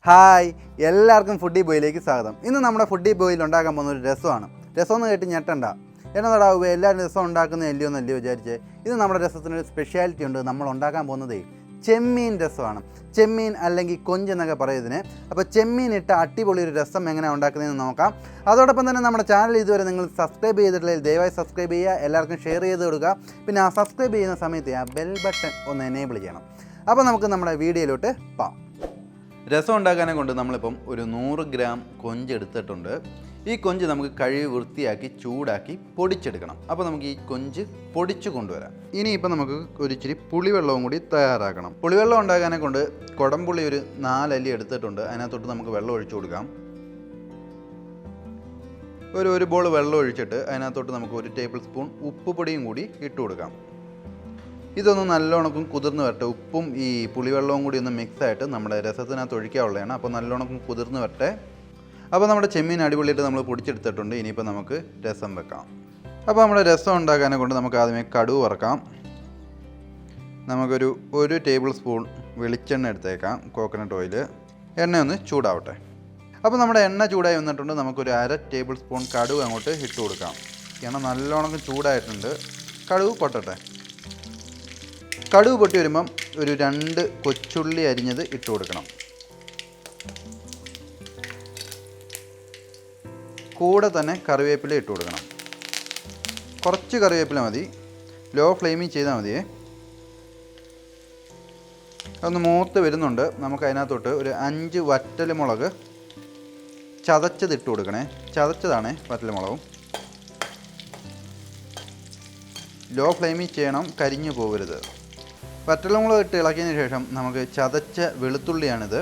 Hi, എല്ലാവർക്കും foodie ബോയിലേക്ക് സ്വാഗതം. ഇന്ന് നമ്മുടെ ഫുഡി ബോയിൽ ഉണ്ടാക്കാൻ പോകുന്ന ഒരു രസമാണ്. രസമെന്ന് കേട്ട് ഞെട്ടണ്ട. എന്നതാടാവുക എല്ലാവരും രസം ഉണ്ടാക്കുന്നത് അല്ലയോ വിചാരിച്ച്. ഇത് നമ്മുടെ രസത്തിനൊരു സ്പെഷ്യാലിറ്റി ഉണ്ട്. നമ്മൾ ഉണ്ടാക്കാൻ പോകുന്നതേ ചെമ്മീൻ രസമാണ്. ചെമ്മീൻ അല്ലെങ്കിൽ കൊഞ്ച് എന്നൊക്കെ പറയുന്നതിന്. അപ്പോൾ ചെമ്മീൻ ഇട്ട അടിപൊളി ഒരു രസം എങ്ങനെയാണ് ഉണ്ടാക്കുന്നതെന്ന് നോക്കാം. അതോടൊപ്പം തന്നെ നമ്മുടെ ചാനൽ ഇതുവരെ നിങ്ങൾ സബ്സ്ക്രൈബ് ചെയ്തിട്ടില്ലെങ്കിൽ ദയവായി സബ്സ്ക്രൈബ് ചെയ്യുക, എല്ലാവർക്കും ഷെയർ ചെയ്ത് കൊടുക്കുക. പിന്നെ ആ സബ്സ്ക്രൈബ് ചെയ്യുന്ന സമയത്ത് ആ ബെൽ ബട്ടൺ ഒന്ന് എനേബിൾ ചെയ്യണം. അപ്പോൾ നമുക്ക് നമ്മുടെ വീഡിയോയിലോട്ട് പോകാം. രസം ഉണ്ടാക്കാനെ കൊണ്ട് നമ്മളിപ്പം ഒരു 100 ഗ്രാം കൊഞ്ച് എടുത്തിട്ടുണ്ട്. ഈ കൊഞ്ച് നമുക്ക് കഴുകി വൃത്തിയാക്കി ചൂടാക്കി പൊടിച്ചെടുക്കണം. അപ്പോൾ നമുക്ക് ഈ കൊഞ്ച് പൊടിച്ച് കൊണ്ടുവരാം. ഇനിയിപ്പോൾ നമുക്ക് ഒരു ഇച്ചിരി പുളിവെള്ളവും കൂടി തയ്യാറാക്കണം. പുളിവെള്ളം ഉണ്ടാക്കാനെ കൊണ്ട് കുടംപുളി ഒരു 4 അല്ലി എടുത്തിട്ടുണ്ട്. അതിനകത്തോട്ട് നമുക്ക് വെള്ളം ഒഴിച്ചു കൊടുക്കാം. ഒരു ബോൾ വെള്ളം ഒഴിച്ചിട്ട് അതിനകത്തോട്ട് നമുക്ക് 1 ടേബിൾ സ്പൂൺ ഉപ്പ് പൊടിയും കൂടി ഇട്ട് കൊടുക്കാം. ഇതൊന്ന് നല്ലോണക്കും കുതിർന്ന് വരട്ടെ. ഉപ്പും ഈ പുളിവെള്ളവും കൂടി ഒന്ന് മിക്സായിട്ട് നമ്മുടെ രസത്തിനകത്ത് ഒഴിക്കാനുള്ളതാണ്. അപ്പോൾ നല്ലോണക്കും കുതിർന്ന് വരട്ടെ. അപ്പോൾ നമ്മുടെ ചെമ്മീൻ അടിപൊളിയായിട്ട് നമ്മൾ പൊടിച്ചെടുത്തിട്ടുണ്ട്. ഇനിയിപ്പോൾ നമുക്ക് രസം വെക്കാം. അപ്പോൾ നമ്മുടെ രസം ഉണ്ടാക്കാനെ കൊണ്ട് നമുക്ക് ആദ്യമേ കടുക് വറക്കാം. നമുക്കൊരു 1 ടേബിൾ സ്പൂൺ വെളിച്ചെണ്ണ എടുത്തേക്കാം, കോക്കനട്ട് ഓയിൽ. എണ്ണ ഒന്ന് ചൂടാവട്ടെ. അപ്പോൾ നമ്മുടെ എണ്ണ ചൂടായി വന്നിട്ടുണ്ട്. നമുക്കൊരു 1/2 ടേബിൾ സ്പൂൺ കടുക് അങ്ങോട്ട് ഇട്ട് കൊടുക്കാം. എണ്ണ നല്ലോണം ചൂടായിട്ടുണ്ട്. കടുക് പൊട്ടട്ടെ. കടുക് പൊട്ടി വരുമ്പം ഒരു 2 കൊച്ചുള്ളി അരിഞ്ഞത് ഇട്ട് കൊടുക്കണം. കൂടെ തന്നെ കറിവേപ്പില ഇട്ട് കൊടുക്കണം. കുറച്ച് കറിവേപ്പില മതി. ലോ ഫ്ലെയിമിൽ ചെയ്താൽ മതിയേ. അതൊന്ന് മൂത്ത് വരുന്നുണ്ട്. നമുക്ക് അതിനകത്തോട്ട് ഒരു 5 വറ്റൽമുളക് ചതച്ചത് ഇട്ട് കൊടുക്കണേ. ചതച്ചതാണേ വറ്റൽമുളകും. ലോ ഫ്ലെയിമിൽ ചെയ്യണം, കരിഞ്ഞു പോകരുത്. വറ്റൽമുളക് ഇട്ട് ഇളക്കിയതിന് ശേഷം നമുക്ക് ചതച്ച വെളുത്തുള്ളിയാണിത്.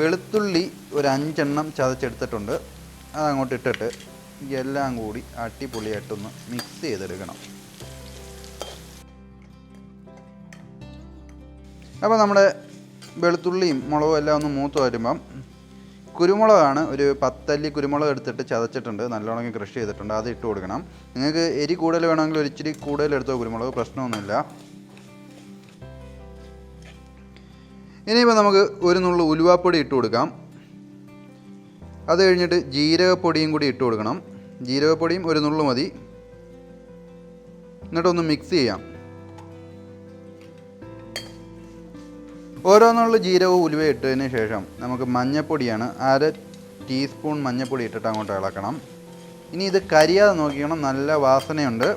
വെളുത്തുള്ളി ഒരു 5 എണ്ണം ചതച്ചെടുത്തിട്ടുണ്ട്. അതങ്ങോട്ട് ഇട്ടിട്ട് എല്ലാം കൂടി അടിപൊളിയായിട്ടൊന്ന് മിക്സ് ചെയ്തെടുക്കണം. അപ്പോൾ നമ്മുടെ വെളുത്തുള്ളിയും മുളകും എല്ലാം ഒന്ന് മൂത്ത് വരുമ്പം കുരുമുളകാണ് ഒരു 10 അല്ലി കുരുമുളക് എടുത്തിട്ട് ചതച്ചിട്ടുണ്ട്, നല്ലോണം ക്രഷ് ചെയ്തിട്ടുണ്ട്. അത് ഇട്ട് കൊടുക്കണം. നിങ്ങൾക്ക് എരി കൂടുതൽ വേണമെങ്കിൽ ഒരു ഇച്ചിരി കൂടുതൽ എടുത്തോ കുരുമുളക്, പ്രശ്നമൊന്നുമില്ല. ഇനിയിപ്പോൾ നമുക്ക് ഒരു നുള്ളു ഉലുവാപ്പൊടി ഇട്ട് കൊടുക്കാം. അത് കഴിഞ്ഞിട്ട് ജീരകപ്പൊടിയും കൂടി ഇട്ട് കൊടുക്കണം. ജീരകപ്പൊടിയും ഒരു നുള്ളു മതി. എന്നിട്ടൊന്ന് മിക്സ് ചെയ്യാം. ഓരോന്നുള്ള ജീരകവും ഉലുവ ഇട്ടതിന് ശേഷം നമുക്ക് മഞ്ഞൾപ്പൊടിയാണ് 1/2 ടീസ്പൂൺ മഞ്ഞൾപ്പൊടി ഇട്ടിട്ട് അങ്ങോട്ട് ഇളക്കണം. ഇനി ഇത് കരിയാതെ നോക്കിക്കണം, നല്ല വാസനയുണ്ട്.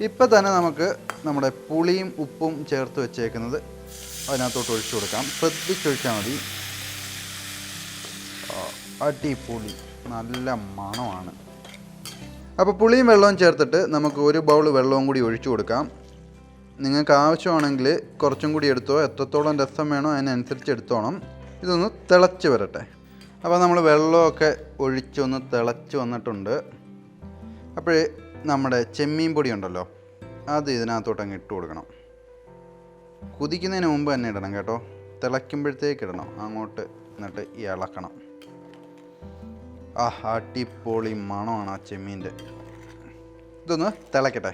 ഇപ്പം തന്നെ നമുക്ക് നമ്മുടെ പുളിയും ഉപ്പും ചേർത്ത് വെച്ചേക്കുന്നത് അതിനകത്തോട്ട് ഒഴിച്ചു കൊടുക്കാം. ശ്രദ്ധിച്ചൊഴിച്ചാൽ മതി. അടിപൊളി നല്ല മണമാണ്. അപ്പോൾ പുളിയും വെള്ളവും ചേർത്തിട്ട് നമുക്ക് 1 ബൗൾ വെള്ളവും കൂടി ഒഴിച്ചു കൊടുക്കാം. നിങ്ങൾക്ക് ആവശ്യമാണെങ്കിൽ കുറച്ചും കൂടി എടുത്തോ. എത്രത്തോളം രസം വേണോ അതിനനുസരിച്ച് എടുത്തോണം. ഇതൊന്ന് തിളച്ച് വരട്ടെ. അപ്പോൾ നമ്മൾ വെള്ളമൊക്കെ ഒഴിച്ചൊന്ന് തിളച്ച് വന്നിട്ടുണ്ട്. അപ്പോഴേ നമ്മുടെ ചെമ്മീൻ പൊടി ഉണ്ടല്ലോ, അത് ഇതിനകത്തോട്ട് അങ്ങ് ഇട്ട് കൊടുക്കണം. കുതിക്കുന്നതിന് മുമ്പ് തന്നെ ഇടണം കേട്ടോ. തിളയ്ക്കുമ്പോഴത്തേക്ക് ഇടണം. അങ്ങോട്ട് എന്നിട്ട് ഇളക്കണം. അടിപൊളി മണമാണ് ആ ചെമ്മീൻ്റെ. ഇതൊന്ന് തിളക്കട്ടെ.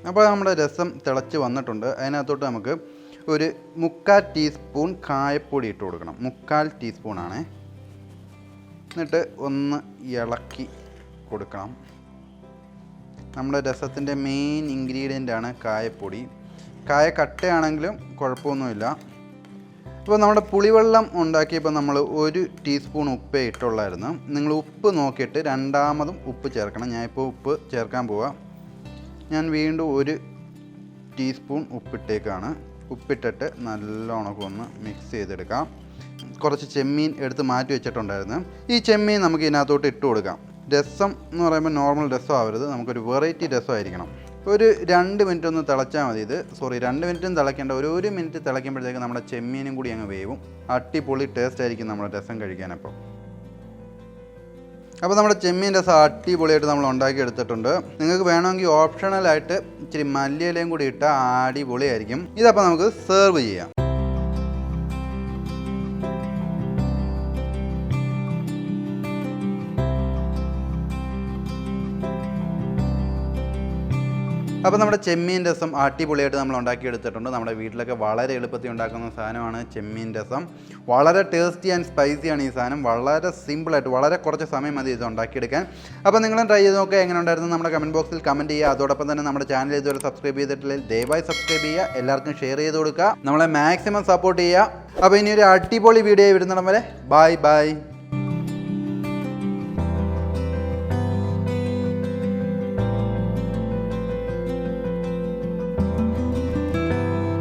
അപ്പോൾ നമ്മുടെ രസം തിളച്ച് വന്നിട്ടുണ്ട്. അതിനകത്തോട്ട് നമുക്ക് ഒരു 3/4 ടീസ്പൂൺ കായപ്പൊടി ഇട്ട് കൊടുക്കണം. 3/4 ടീസ്പൂണാണേ. എന്നിട്ട് ഒന്ന് ഇളക്കി കൊടുക്കണം. നമ്മുടെ രസത്തിൻ്റെ മെയിൻ ഇൻഗ്രീഡിയൻ്റാണ് കായപ്പൊടി. കായ കട്ടയാണെങ്കിലും കുഴപ്പമൊന്നുമില്ല. ഇപ്പോൾ നമ്മുടെ പുളിവെള്ളം ഉണ്ടാക്കിയപ്പോൾ നമ്മൾ 1 ടീസ്പൂൺ ഉപ്പേ ഇട്ടുള്ളായിരുന്നു. നിങ്ങൾ ഉപ്പ് നോക്കിയിട്ട് രണ്ടാമതും ഉപ്പ് ചേർക്കണം. ഞാനിപ്പോൾ ഉപ്പ് ചേർക്കാൻ പോവാം. ഞാൻ വീണ്ടും 1 ടീസ്പൂൺ ഉപ്പിട്ടേക്കാണ്. ഉപ്പിട്ടിട്ട് നല്ലോണം ഒന്ന് മിക്സ് ചെയ്തെടുക്കാം. കുറച്ച് ചെമ്മീൻ എടുത്ത് മാറ്റി വെച്ചിട്ടുണ്ടായിരുന്നു. ഈ ചെമ്മീൻ നമുക്ക് ഇതിനകത്തോട്ട് ഇട്ട് കൊടുക്കാം. രസം എന്ന് പറയുമ്പോൾ നോർമൽ രസം ആവരുത്, നമുക്കൊരു വെറൈറ്റി രസമായിരിക്കണം. ഒരു 2 മിനിറ്റ് ഒന്ന് തിളച്ചാൽ മതി. 2 മിനിറ്റും തിളയ്ക്കേണ്ട. 1 മിനിറ്റ് തിളയ്ക്കുമ്പോഴത്തേക്ക് നമ്മുടെ ചെമ്മീനും കൂടി അങ്ങ് വേവും. അടിപൊളി ടേസ്റ്റ് ആയിരിക്കും നമ്മുടെ രസം കഴിക്കാനപ്പോൾ. അപ്പോൾ നമ്മുടെ ചെമ്മീൻ രസം അടിപൊളിയായിട്ട് നമ്മൾ ഉണ്ടാക്കി എടുത്തിട്ടുണ്ട്. നിങ്ങൾക്ക് വേണമെങ്കിൽ ഓപ്ഷണലായിട്ട് ഇച്ചിരി മല്ലിയിലയും കൂടി ഇട്ടാൽ അടിപൊളിയായിരിക്കും. ഇതപ്പോൾ നമുക്ക് സെർവ് ചെയ്യാം. അപ്പോൾ നമ്മുടെ ചെമ്മീൻ രസം അടിപൊളിയായിട്ട് നമ്മൾ ഉണ്ടാക്കിയെടുത്തിട്ടുണ്ട്. നമ്മുടെ വീട്ടിലൊക്കെ വളരെ എളുപ്പത്തിൽ ഉണ്ടാക്കുന്ന സാധനമാണ് ചെമ്മീൻ രസം. വളരെ ടേസ്റ്റി ആൻഡ് സ്പൈസിയാണ് ഈ സാധനം. വളരെ സിമ്പിളായിട്ട് വളരെ കുറച്ച് സമയം മതി ഇത് ഉണ്ടാക്കിയെടുക്കാൻ. അപ്പോൾ നിങ്ങളും ട്രൈ ചെയ്ത് നോക്കുക, എങ്ങനെ ഉണ്ടായിരുന്നു നമ്മുടെ കമൻറ്റ് ബോക്സിൽ കമൻറ്റ് ചെയ്യുക. അതോടൊപ്പം തന്നെ നമ്മുടെ ചാനൽ ഇതുവരെ സബ്സ്ക്രൈബ് ചെയ്തിട്ടില്ലെങ്കിൽ ദയവായി സബ്സ്ക്രൈബ് ചെയ്യുക, എല്ലാവർക്കും ഷെയർ ചെയ്ത് കൊടുക്കുക, നമ്മളെ മാക്സിമം സപ്പോർട്ട് ചെയ്യുക. അപ്പോൾ ഇനി ഒരു അടിപൊളി വീഡിയോ വരുന്നിടം വരെ ബൈ ബൈ.